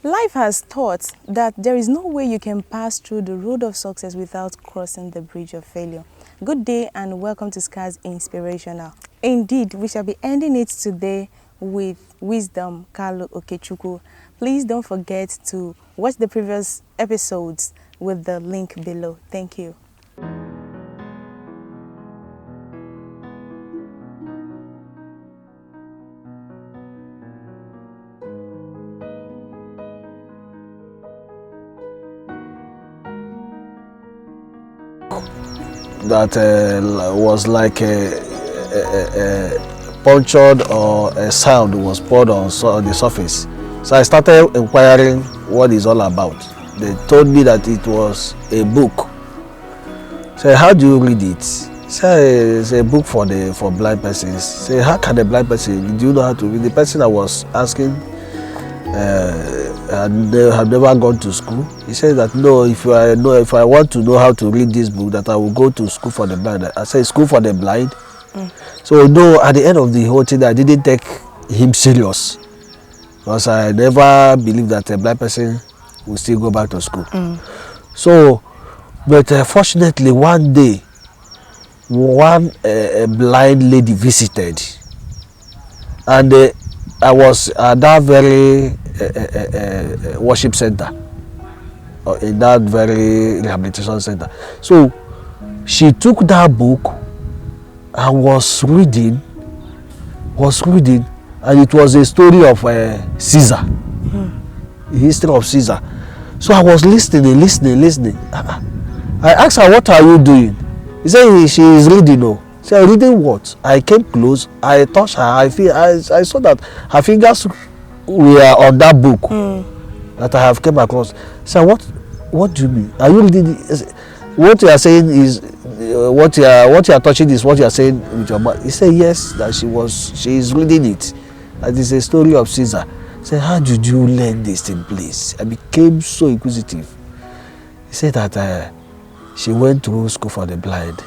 Life has taught that there is no way you can pass through the road of success without crossing the bridge of failure. Good day and welcome to Scar's Inspirational. Indeed, we shall be ending it today with Wisdom Kalu Okechukwu. Please don't forget to watch the previous episodes with the link below. Thank you. That was like a punctured or a sound was poured on the surface. So I started inquiring what it's all about. They told me that it was a book. So how do you read it? Say it's a book for blind persons. Say how can a blind person, do you know how to read? The person I was asking and they have never gone to school. He said that no, if I want to know how to read this book, that I will go to school for the blind. I said school for the blind. So no, at the end of the whole thing, I didn't take him serious because I never believed that a blind person will still go back to school. So, but fortunately, one day, a blind lady visited, and I was at that very worship center, or in that very rehabilitation center. So she took that book and was reading, and it was a story of Caesar, the history of Caesar. So I was listening. I asked her, "What are you doing?" He said, "She is reading." Oh, she said, "Reading what?" I came close. I touched her. I saw that her fingers were on that book that I have came across. So what do you mean? Are you reading it? What you are saying is what you are touching is what you are saying with your mouth. He said yes, that she is reading it. That is a story of Caesar. I said, how did you learn this in place? I became so inquisitive. He said that she went to school for the blind.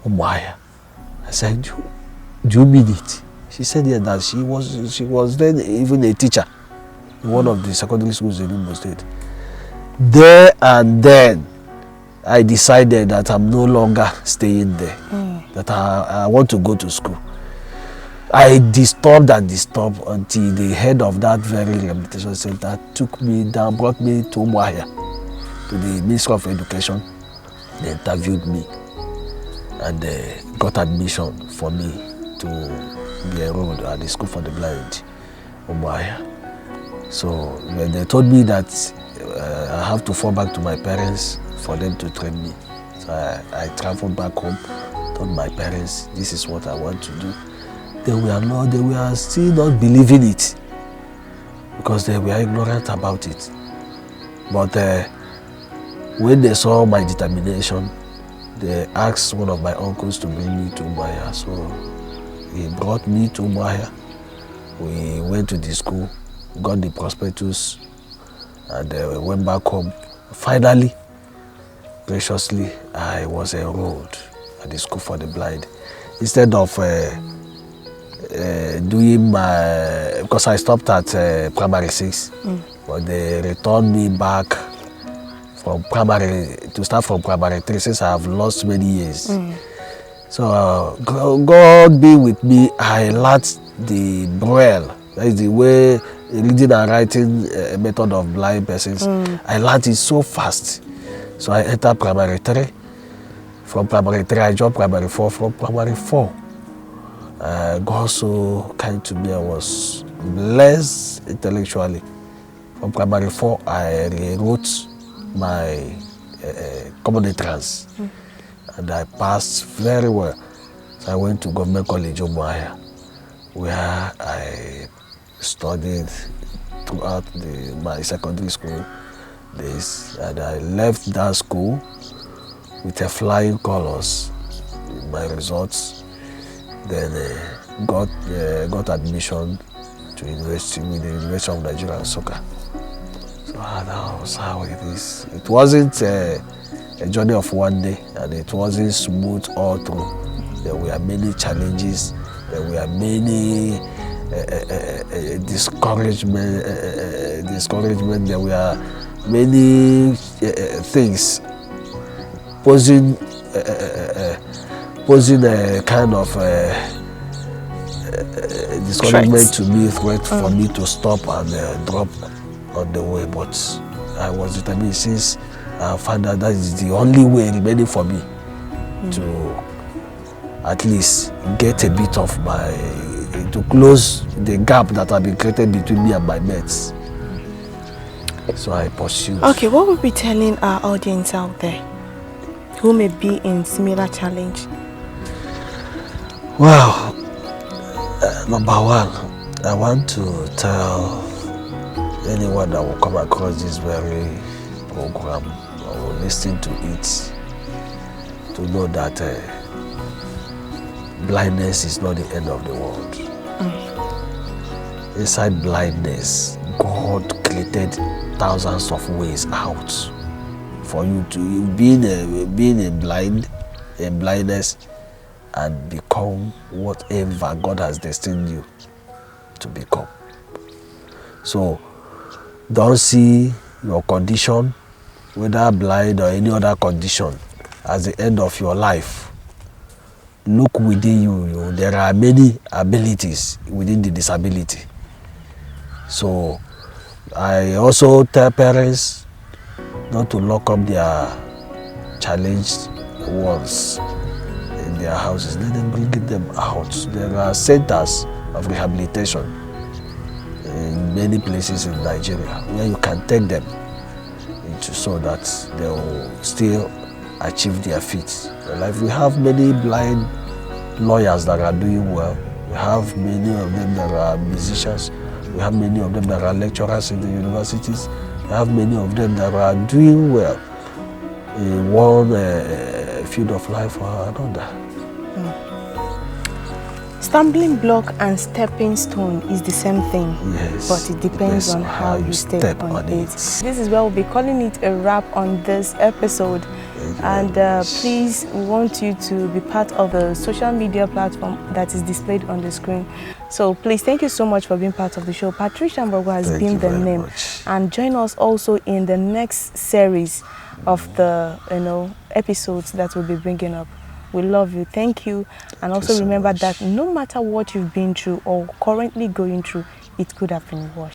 Why? I said, do you mean it? She said yeah, that she was then even a teacher in one of the secondary schools in Imo State. There and then, I decided that I'm no longer staying there, that I want to go to school. I disturbed until the head of that very rehabilitation center took me down, brought me to Umuahia, to the Ministry of Education. They interviewed me and got admission for me to be enrolled at the school for the blind, Umuahia. So when they told me that I have to fall back to my parents for them to train me. So I traveled back home, told my parents this is what I want to do. They were still not believing it because they were ignorant about it. But when they saw my determination, they asked one of my uncles to bring me to Umuahia. So he brought me to Umuahia. We went to the school, got the prospectus, and we went back home. Finally, graciously, I was enrolled at the school for the blind. Instead of doing my, because I stopped at primary 6, but they returned me back from primary, to start from primary 3, since I have lost many years. So God be with me, I learned the Braille, that is the way reading and writing method of blind persons. I learned it so fast. So I entered primary 3. From primary 3, I joined primary 4. From primary 4, God so kind to me. I was blessed intellectually. From primary 4, I rewrote my common entrance, and I passed very well. So I went to Government College Umuahia, where I studied throughout my secondary school days, and I left that school with a flying colors in my results. Then got admission to university with the University of Nigeria and Soccer. So that was how it is. It wasn't a journey of one day, and it wasn't smooth all through. There were many challenges. There were many discouragement. There were many things posing a kind of discouragement to me, threat for me to stop and drop on the way. But I was determined, since I found out that is the only way remaining for me to at least get a bit of to close the gap that had been created between me and my mates. So I pursued. Okay, what would be telling our audience out there who may be in similar challenge? Well, number one, I want to tell anyone that will come across this very program or will listen to it to know that blindness is not the end of the world. Inside blindness, God created thousands of ways out for you to being in blindness and become whatever God has destined you to become. So don't see your condition, whether blind or any other condition, as the end of your life. Look within you. There are many abilities within the disability. So I also tell parents not to lock up their challenged ones in their houses. Let them bring them out. There are centers of rehabilitation in many places in Nigeria where you can take them into, so that they will still achieve their feats in life. We have many blind lawyers that are doing well. We have many of them that are musicians. We have many of them that are lecturers in the universities. We have many of them that are doing well in one field of life or another. Stumbling block and stepping stone is the same thing, yes, but it depends on how you step on it. This is where we'll be calling it a wrap on this episode. And please, we want you to be part of the social media platform that is displayed on the screen. So please, thank you so much for being part of the show. Patricia Mgborogwu has been the name. Much. And join us also in the next series of the episodes that we'll be bringing up. We love you. Thank you. And also remember that no matter what you've been through or currently going through, it could have been worse.